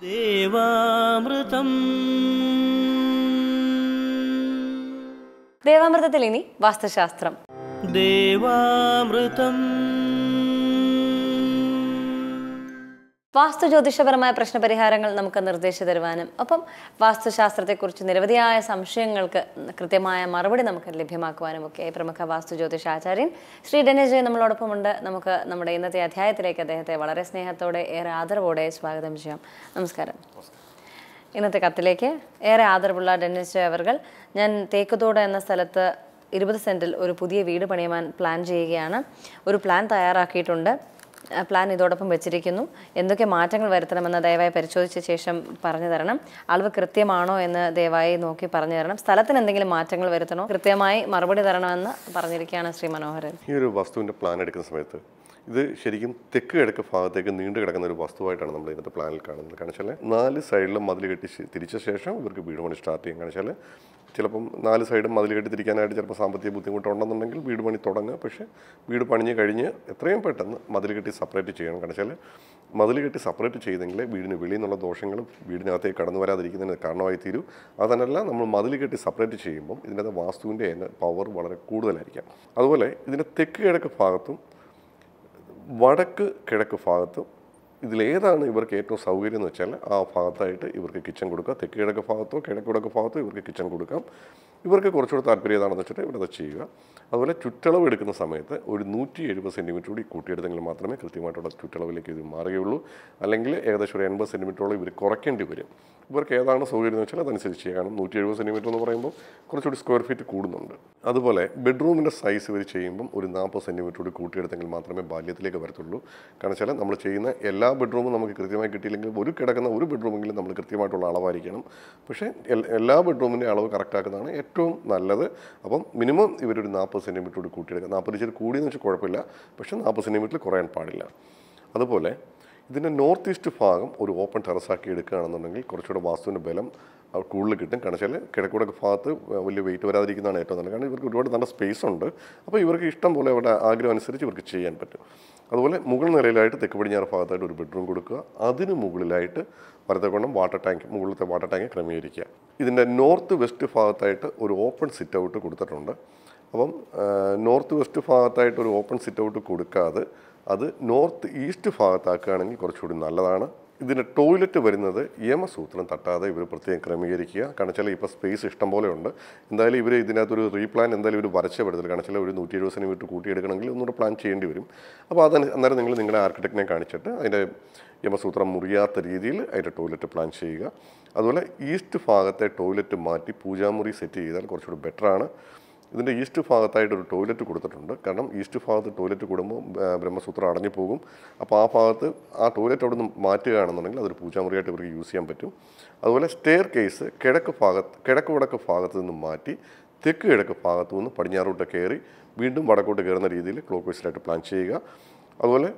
ദേവാമൃതം. ദേവാമൃതത്തിൽ ഇനി വാസ്തുശാസ്ത്രം. ദേവാമൃതം. വാസ്തു ജ്യോതിഷപരമായ പ്രശ്നപരിഹാരങ്ങൾ നമുക്ക് നിർദ്ദേശിച്ചു തരുവാനും ഒപ്പം വാസ്തുശാസ്ത്രത്തെക്കുറിച്ച് നിരവധിയായ സംശയങ്ങൾക്ക് കൃത്യമായ മറുപടി നമുക്ക് ലഭ്യമാക്കുവാനും ഒക്കെ പ്രമുഖ വാസ്തു ജ്യോതിഷാചാര്യൻ ശ്രീ ഡെന്നിസ് ജെ നമ്മളോടൊപ്പമുണ്ട്. നമുക്ക് നമ്മുടെ ഇന്നത്തെ അധ്യായത്തിലേക്ക് അദ്ദേഹത്തെ വളരെ സ്നേഹത്തോടെ ഏറെ ആദരവോടെ സ്വാഗതം ചെയ്യാം. നമസ്കാരം. ഇന്നത്തെ കത്തിലേക്ക് ഏറെ ആദരവുള്ള ഡെന്നിസ് ജെ അവർകൾ, ഞാൻ തേക്കുതോട് എന്ന സ്ഥലത്ത് 20 സെൻറ്റിൽ ഒരു പുതിയ വീട് പണിയുവാൻ പ്ലാൻ ചെയ്യുകയാണ്. ഒരു പ്ലാൻ തയ്യാറാക്കിയിട്ടുണ്ട്. പ്ലാൻ ഇതോടൊപ്പം വെച്ചിരിക്കുന്നു. എന്തൊക്കെ മാറ്റങ്ങൾ വരുത്തണമെന്ന് ദയവായി പരിശോധിച്ച ശേഷം പറഞ്ഞു തരണം. അളവ് കൃത്യമാണോ എന്ന് ദയവായി നോക്കി പറഞ്ഞു തരണം. സ്ഥലത്തിന് എന്തെങ്കിലും മാറ്റങ്ങൾ വരുത്തണോ കൃത്യമായി മറുപടി തരണമെന്ന് പറഞ്ഞിരിക്കുകയാണ് ശ്രീ മനോഹരൻ. ഈ ഒരു വസ്തുവിൻ്റെ പ്ലാൻ എടുക്കുന്ന സമയത്ത് ഇത് ശരിക്കും തെക്ക് കിഴക്ക് ഭാഗത്തേക്ക് നീണ്ടു കിടക്കുന്ന ഒരു വസ്തുവായിട്ടാണ് നമ്മൾ ഇതിൻ്റെ പ്ലാനിൽ കാണുന്നത്. കാരണം വെച്ചാൽ 4 സൈഡിലും മതിൽ കെട്ടി തിരിച്ച ശേഷം ഇവർക്ക് വീട് പണി സ്റ്റാർട്ട് ചെയ്യും. കാരണം വെച്ചാൽ ചിലപ്പം 4 സൈഡും മതിൽ കെട്ടി തിരിക്കാനായിട്ട് ചിലപ്പോൾ സാമ്പത്തിക ബുദ്ധിമുട്ടുണ്ടെന്നുണ്ടെങ്കിൽ വീട് പണി തുടങ്ങുക. പക്ഷേ വീട് പണിഞ്ഞ് കഴിഞ്ഞ് എത്രയും പെട്ടെന്ന് മതിൽ കെട്ടി സെപ്പറേറ്റ് ചെയ്യണം. കാരണം വെച്ചാൽ മതിൽ കെട്ടി സെപ്പറേറ്റ് ചെയ്തെങ്കിൽ വീടിന് വെളിയിൽ നിന്നുള്ള ദോഷങ്ങളും വീടിനകത്തേക്ക് കടന്നു വരാതിരിക്കുന്നതിന് കാരണമായി തീരും. അതല്ല, നമ്മൾ മതിൽ കെട്ടി സെപ്പറേറ്റ് ചെയ്യുമ്പം ഇതിനകത്ത് വാസ്തുവിൻ്റെ പവർ വളരെ കൂടുതലായിരിക്കാം. അതുപോലെ ഇതിൻ്റെ തെക്ക് കിഴക്ക് ഭാഗത്തും വടക്ക് കിഴക്ക് ഭാഗത്തും ഇതിലേതാണ് ഇവർക്ക് ഏറ്റവും സൗകര്യം എന്ന് വെച്ചാൽ ആ ഭാഗത്തായിട്ട് ഇവർക്ക് കിച്ചൺ കൊടുക്കുക. തെക്ക് കിഴക്ക് ഭാഗത്തോ കിഴക്ക് വടക്ക് ഭാഗത്തോ ഇവർക്ക് കിച്ചൺ കൊടുക്കാം. ഇവർക്ക് കുറച്ചുകൂടെ താല്പര്യം ഏതാണെന്ന് വെച്ചിട്ട് ഇവിടെ അത് ചെയ്യുക. അതുപോലെ ചുറ്റളവ് എടുക്കുന്ന സമയത്ത് ഒരു 170 സെൻറ്റിമീറ്റർ കൂടി കൂട്ടിയെടുത്തെങ്കിൽ മാത്രമേ കൃത്യമായിട്ടുള്ള ചുറ്റളവിലേക്ക് ഇത് മാറുകയുള്ളൂ. അല്ലെങ്കിൽ ഏകദേശം ഒരു 80 സെൻറ്റിമീറ്ററോളം ഇവർ കുറയ്ക്കേണ്ടി വരും. ഇവർക്ക് ഏതാണ് സൗകര്യം എന്ന് വെച്ചാൽ അതനുസരിച്ച് ചെയ്യുക. കാരണം 170 സെൻറ്റിമീറ്റർ എന്ന് പറയുമ്പോൾ കുറച്ചുകൂടി സ്ക്വയർ ഫീറ്റ് കൂടുന്നുണ്ട്. അതുപോലെ ബെഡ്റൂമിൻ്റെ സൈസ് ഇവർ ചെയ്യുമ്പം ഒരു 40 സെൻറ്റിമീറ്റർ കൂടി കൂട്ടിയെടുത്തെങ്കിൽ മാത്രമേ ബാല്യത്തിലേക്ക് വരത്തുള്ളൂ. കാരണം വെച്ചാൽ നമ്മൾ ചെയ്യുന്ന എല്ലാ ബെഡ്റൂമും നമുക്ക് കൃത്യമായി കിട്ടിയില്ലെങ്കിൽ ഒരു കിടക്കുന്ന ഒരു ബെഡ്റൂമെങ്കിലും നമ്മൾ കൃത്യമായിട്ടുള്ള അളവായിരിക്കണം. പക്ഷേ എല്ലാ ബെഡ്റൂമിൻ്റെ അളവ് കറക്റ്റാക്കുന്നതാണ് ഏറ്റവും നല്ലത്. അപ്പം മിനിമം ഇവരൊരു 40 സെൻറ്റിമീറ്റർ കൂടി കൂട്ടിയെടുക്കുക. 40 ഇച്ചിരി കൂടിയെന്ന് വെച്ചാൽ കുഴപ്പമില്ല, പക്ഷേ 40 സെൻറ്റിമീറ്ററിൽ കുറയാൻ പാടില്ല. അതുപോലെ ഇതിൻ്റെ നോർത്ത് ഈസ്റ്റ് ഭാഗം ഒരു ഓപ്പൺ ടെറസാക്കി എടുക്കുകയാണെന്നുണ്ടെങ്കിൽ കുറച്ചുകൂടെ വാസ്തുവിൻ്റെ ബലം കൂടുതൽ കിട്ടും. കാരണം വെച്ചാൽ കിഴക്കൂടൊക്കെ ഭാഗത്ത് വലിയ വെയിറ്റ് വരാതിരിക്കുന്നതാണ് ഏറ്റവും നല്ലത്. കാരണം ഇവർക്ക് ഒരുപാട് നല്ല സ്പേസ് ഉണ്ട്. അപ്പോൾ ഇവർക്ക് ഇഷ്ടം പോലെ അവരുടെ ആഗ്രഹം അനുസരിച്ച് ഇവർക്ക് ചെയ്യാൻ പറ്റും. അതുപോലെ മുകൾ നിലയിലായിട്ട് തെക്ക് പടിഞ്ഞാറ് ഭാഗത്തായിട്ട് ഒരു ബെഡ്റൂം കൊടുക്കുക. അതിന് മുകളിലായിട്ട് വലത്തേക്കൊണ്ടും മുകളിലത്തെ വാട്ടർ ടാങ്ക് ക്രമീകരിക്കുക. ഇതിൻ്റെ നോർത്ത് വെസ്റ്റ് ഭാഗത്തായിട്ട് ഒരു ഓപ്പൺ സിറ്റ് ഔട്ട് കൊടുത്തിട്ടുണ്ട്. അപ്പം നോർത്ത് വെസ്റ്റ് ഭാഗത്തായിട്ട് ഒരു ഓപ്പൺ സിറ്റ് ഔട്ട് കൊടുക്കാതെ അത് നോർത്ത് ഈസ്റ്റ് ഭാഗത്താക്കുകയാണെങ്കിൽ കുറച്ചുകൂടി നല്ലതാണ്. ഇതിൻ്റെ ടോയ്ലറ്റ് വരുന്നത് യമസൂത്രം തട്ടാതെ ഇവർ പ്രത്യേകം ക്രമീകരിക്കുക. കാരണം വെച്ചാൽ ഇപ്പോൾ സ്പേസ് ഇഷ്ടം പോലെ ഉണ്ട്. എന്തായാലും ഇവർ ഇതിനകത്തൊരു റീപ്ലാൻ എന്തായാലും ഇവർ വരച്ചേ പറ്റത്തില്ല. കാരണം വെച്ചാൽ ഒരു 170 സെൻറ്റിമീറ്റർ കൂട്ടിയെടുക്കണമെങ്കിൽ ഒന്നുകൂടെ പ്ലാൻ ചെയ്യേണ്ടി വരും. അപ്പോൾ അന്നേരം നിങ്ങൾ നിങ്ങളുടെ ആർക്കിടെക്റ്റിനെ കാണിച്ചിട്ട് അതിൻ്റെ യമസൂത്രം മുറിയാത്ത രീതിയിൽ അതിൻ്റെ ടോയ്ലറ്റ് പ്ലാൻ ചെയ്യുക. അതുപോലെ ഈസ്റ്റ് ഭാഗത്തെ ടോയ്ലറ്റ് മാറ്റി പൂജാമുറി സെറ്റ് ചെയ്താൽ കുറച്ചുകൂടി ബെറ്ററാണ്. ഇതിൻ്റെ ഈസ്റ്റ് ഭാഗത്തായിട്ട് ഒരു ടോയ്ലറ്റ് കൊടുത്തിട്ടുണ്ട്. കാരണം ഈസ്റ്റ് ഭാഗത്ത് ടോയ്ലറ്റ് കൂടുമ്പോൾ ബ്രഹ്മസൂത്രം അടഞ്ഞു പോകും. അപ്പോൾ ആ ഭാഗത്ത് ആ ടോയ്ലറ്റ് അവിടെ നിന്ന് മാറ്റുകയാണെന്നുണ്ടെങ്കിൽ അതൊരു പൂജാമുറിയായിട്ട് ഇവർക്ക് യൂസ് ചെയ്യാൻ പറ്റും. അതുപോലെ സ്റ്റെയർ കേസ് കിഴക്ക് വടക്ക് ഭാഗത്ത് നിന്ന് മാറ്റി തെക്ക് കിഴക്ക് ഭാഗത്തു നിന്ന് പടിഞ്ഞാറോട്ട് കയറി വീണ്ടും വടക്കോട്ട് കയറുന്ന രീതിയിൽ ക്ലോക്ക് വൈസിലായിട്ട് പ്ലാൻ ചെയ്യുക. അതുപോലെ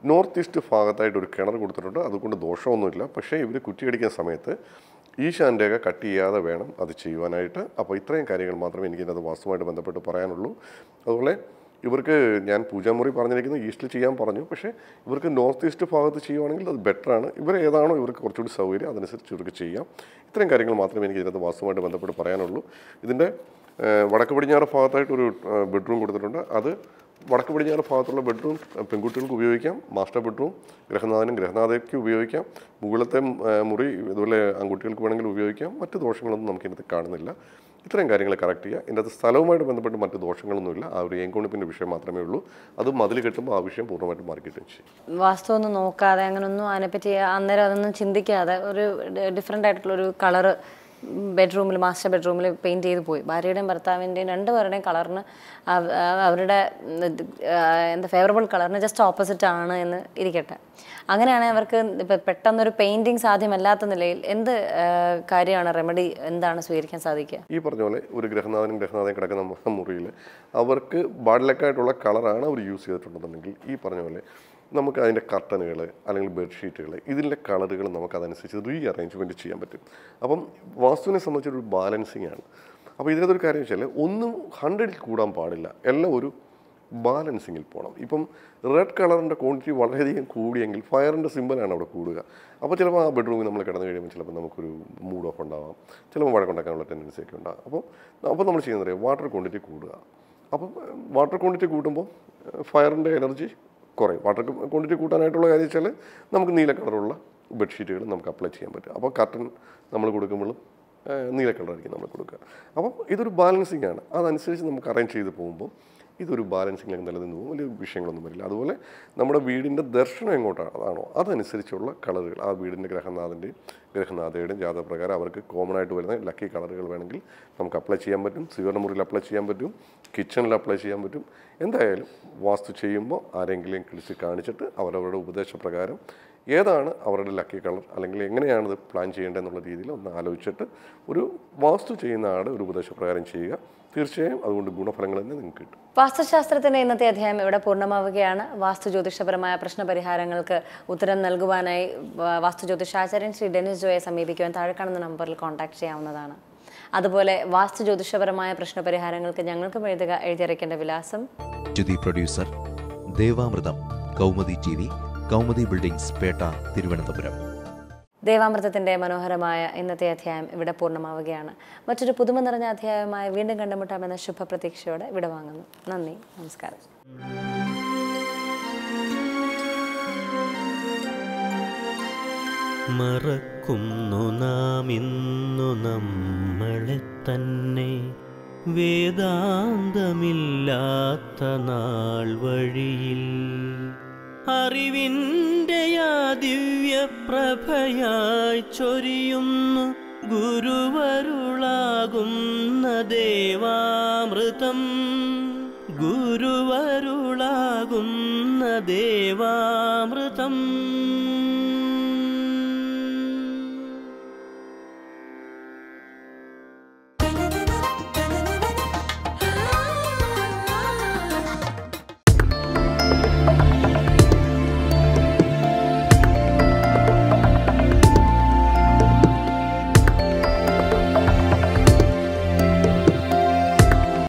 നോർത്ത് ഈസ്റ്റ് ഭാഗത്തായിട്ട് ഒരു കിണർ കൊടുത്തിട്ടുണ്ട്. അതുകൊണ്ട് ദോഷമൊന്നുമില്ല. പക്ഷേ ഇവർ കുറ്റിയടിക്കുന്ന സമയത്ത് ഈശാൻ്റെയൊക്കെ കട്ട് ചെയ്യാതെ വേണം അത് ചെയ്യുവാനായിട്ട്. അപ്പോൾ ഇത്രയും കാര്യങ്ങൾ മാത്രമേ എനിക്കിതിനകത്ത് വാസ്തുവുമായിട്ട് ബന്ധപ്പെട്ട് പറയാനുള്ളൂ. അതുപോലെ ഇവർക്ക് ഞാൻ പൂജാമുറി പറഞ്ഞിരിക്കുന്നത് ഈസ്റ്റിൽ ചെയ്യാൻ പറഞ്ഞു. പക്ഷേ ഇവർക്ക് നോർത്ത് ഈസ്റ്റ് ഭാഗത്ത് ചെയ്യുവാണെങ്കിൽ അത് ബെറ്ററാണ്. ഇവർ ഏതാണോ ഇവർക്ക് കുറച്ചുകൂടി സൗകര്യം അതനുസരിച്ച് ഇവർക്ക് ചെയ്യാം. ഇത്രയും കാര്യങ്ങൾ മാത്രമേ എനിക്ക് ഇതിനകത്ത് വാസ്തുവുമായിട്ട് ബന്ധപ്പെട്ട് പറയാനുള്ളൂ. ഇതിൻ്റെ വടക്ക് പടിഞ്ഞാറ് ഭാഗത്തായിട്ടൊരു ബെഡ്റൂം കൊടുത്തിട്ടുണ്ട്. അത് വടക്ക് പടിഞ്ഞാറ് ഭാഗത്തുള്ള ബെഡ്റൂം പെൺകുട്ടികൾക്ക് ഉപയോഗിക്കാം. മാസ്റ്റർ ബെഡ്റൂം ഗൃഹനാഥനും ഗൃഹനാഥയ്ക്ക് ഉപയോഗിക്കാം. മുകളിലത്തെ മുറി ഇതുപോലെ ആൺകുട്ടികൾക്ക് വേണമെങ്കിൽ ഉപയോഗിക്കാം. മറ്റ് ദോഷങ്ങളൊന്നും നമുക്കിതിനകത്ത് കാണുന്നില്ല. ഇത്രയും കാര്യങ്ങൾ കറക്റ്റ് ചെയ്യുക. ഇതിൻ്റെ അകത്ത് സ്ഥലവുമായിട്ട് ബന്ധപ്പെട്ട് മറ്റ് ദോഷങ്ങളൊന്നുമില്ല. ആ ഒരു ഏങ്കോണിപ്പിൻ്റെ വിഷയം മാത്രമേ ഉള്ളൂ. അത് മതിൽ കെട്ടുമ്പോൾ ആ വിഷയം പൂർണ്ണമായിട്ട് മാറിക്കിട്ടും ചെയ്യും. വാസ്തു ഒന്നും നോക്കാതെ അങ്ങനൊന്നും അതിനെപ്പറ്റി അന്നേരം അതൊന്നും ചിന്തിക്കാതെ ഒരു ഡിഫറെൻ്റ് ആയിട്ടുള്ളൊരു കളറ് ബെഡ്റൂമിൽ മാസ്റ്റർ ബെഡ്റൂമിൽ പെയിൻറ്റ് ചെയ്ത് പോയി. ഭാര്യയുടെയും ഭർത്താവിൻ്റെയും രണ്ടുപേരുടെയും കളറിന് അവരുടെ ഫേവറബിൾ കളറിന് ജസ്റ്റ് ഓപ്പോസിറ്റ് ആണ് എന്ന് ഇരിക്കട്ടെ. അങ്ങനെയാണെങ്കിൽ അവർക്ക് ഇപ്പം പെട്ടെന്നൊരു പെയിൻറ്റിങ് സാധ്യമല്ലാത്ത നിലയിൽ എന്ത് കാര്യമാണ് റെമഡി എന്താണ് സ്വീകരിക്കാൻ സാധിക്കുക? ഈ പറഞ്ഞ പോലെ ഒരു ഗൃഹനാഥനും കിടക്കുന്ന മുറിയിൽ അവർക്ക് ബാഡിലക്കായിട്ടുള്ള കളറാണ് അവർ യൂസ് ചെയ്തിട്ടുണ്ടെന്നുണ്ടെങ്കിൽ ഈ പറഞ്ഞ പോലെ നമുക്ക് അതിൻ്റെ കർട്ടനുകൾ അല്ലെങ്കിൽ ബെഡ്ഷീറ്റുകൾ ഇതിൻ്റെ കളറുകൾ നമുക്ക് അതനുസരിച്ച് റീ അറേഞ്ച്മെൻറ്റ് ചെയ്യാൻ പറ്റും. അപ്പം വാസ്തുവിനെ സംബന്ധിച്ചൊരു ബാലൻസിങ് ആണ്. അപ്പോൾ ഇതിനകത്തൊരു കാര്യം വെച്ചാൽ ഒന്നും 100ൽ കൂടാൻ പാടില്ല. എല്ലാം ഒരു ബാലൻസിങ്ങിൽ പോകണം. ഇപ്പം റെഡ് കളറിൻ്റെ ക്വാണ്ടിറ്റി വളരെയധികം കൂടിയെങ്കിൽ ഫയറിൻ്റെ സിമ്പലാണ് അവിടെ കൂടുക. അപ്പോൾ ചിലപ്പോൾ ആ ബെഡ്റൂമിൽ നമ്മൾ കിടന്നു കഴിയുമ്പോൾ ചിലപ്പോൾ നമുക്കൊരു മൂഡ് ഓഫ് ഉണ്ടാവാം, ചിലപ്പോൾ വഴക്കുണ്ടാക്കാനുള്ള ടെൻഡൻസി ഒക്കെ ഉണ്ടാകും. അപ്പോൾ നമ്മൾ ചെയ്യുന്നത് അറിയാം, വാട്ടർ ക്വാണ്ടിറ്റി കൂടുക. അപ്പം വാട്ടർ ക്വാണ്ടിറ്റി കൂട്ടുമ്പോൾ ഫയറിൻ്റെ എനർജി കുറയും. വാട്ടർ ക്വാണ്ടിറ്റി കൂട്ടാനായിട്ടുള്ള കാര്യം വെച്ചാൽ നമുക്ക് നീല കളറുള്ള ബെഡ്ഷീറ്റുകൾ നമുക്ക് അപ്ലൈ ചെയ്യാൻ പറ്റും. അപ്പോൾ കർട്ടൻ നമ്മൾ കൊടുക്കുമ്പോഴും നീല കളറായിരിക്കും നമ്മൾ കൊടുക്കുക. അപ്പം ഇതൊരു ബാലൻസിങ് ആണ്. അതനുസരിച്ച് നമുക്ക് അറേഞ്ച് ചെയ്ത് പോകുമ്പോൾ ഇതൊരു ബാലൻസിങ്ങിലേക്ക് നിലനിന്ന് പോകും, വലിയ വിഷയങ്ങളൊന്നും വരില്ല. അതുപോലെ നമ്മുടെ വീടിൻ്റെ ദർശനം എങ്ങോട്ടാണോ അതനുസരിച്ചുള്ള കളറുകൾ, ആ വീടിൻ്റെ ഗ്രഹനാഥയുടെയും ജാതകപ്രകാരം അവർക്ക് കോമൺ ആയിട്ട് വരുന്ന ലക്കി കളറുകൾ വേണമെങ്കിൽ നമുക്ക് അപ്ലൈ ചെയ്യാൻ പറ്റും. സ്വീകരണമുറിയിൽ അപ്ലൈ ചെയ്യാൻ പറ്റും, കിച്ചണിൽ അപ്ലൈ ചെയ്യാൻ പറ്റും. എന്തായാലും വാസ്തു ചെയ്യുമ്പോൾ ആരെങ്കിലും വിളിച്ച് കാണിച്ചിട്ട് അവരവരുടെ ഉപദേശപ്രകാരം ഏതാണ് അവരുടെ ലക്കി കളർ അല്ലെങ്കിൽ എങ്ങനെയാണിത് പ്ലാൻ ചെയ്യേണ്ടതെന്നുള്ള രീതിയിൽ ഒന്ന് ആലോചിച്ചിട്ട് ഒരു വാസ്തു ചെയ്യുന്ന ആളുടെ ഒരു ഉപദേശപ്രകാരം ചെയ്യുക. തീർച്ചയായും അതുകൊണ്ട് ഗുണഫലങ്ങൾ തന്നെ നിങ്ങൾക്ക് കിട്ടും. വാസ്തുശാസ്ത്രത്തിൻ്റെ ഇന്നത്തെ അധ്യായം ഇവിടെ പൂർണ്ണമാവുകയാണ്. വാസ്തു ജ്യോതിഷപരമായ പ്രശ്നപരിഹാരങ്ങൾക്ക് ഉത്തരം നൽകുവാനായി വാസ്തു ജ്യോതിഷാചാര്യൻ ശ്രീ ഡെന്നിസ് ജോയെ സമീപിക്കുവാൻ താഴെ കാണുന്ന നമ്പറിൽ കോൺടാക്ട് ചെയ്യാവുന്നതാണ്. അതുപോലെ വാസ്തു ജ്യോതിഷപരമായ പ്രശ്നപരിഹാരങ്ങൾക്ക് ഞങ്ങൾക്കും എഴുതിയറിയിക്കേണ്ട വിലാസം: producer Devamritham, Kaumudi TV, Kaumudi buildings, Pettah, Thiruvananthapuram. ദേവാമൃതത്തിൻ്റെ മനോഹരമായ ഇന്നത്തെ അധ്യായം ഇവിടെ പൂർണ്ണമാവുകയാണ്. മറ്റൊരു പുതുമ നിറഞ്ഞ അധ്യായമായി വീണ്ടും കണ്ടുമുട്ടാമെന്ന ശുഭപ്രതീക്ഷയോടെ വിടവാങ്ങുന്നു. നന്ദി, നമസ്കാരം. മറക്കുന്നു നാം ഇന്നു നമ്മളെ തന്നെ, വേദാന്തമില്ലാത്ത നാൾ വഴിയിൽ അറിവിൻ്റെ ദിവ്യപ്രഭയായി ചൊരിയുന്നു ഗുരുവരുളാകുന്ന ദേവാമൃതം. ഗുരുവരുളാകുന്ന ദേവാമൃതം.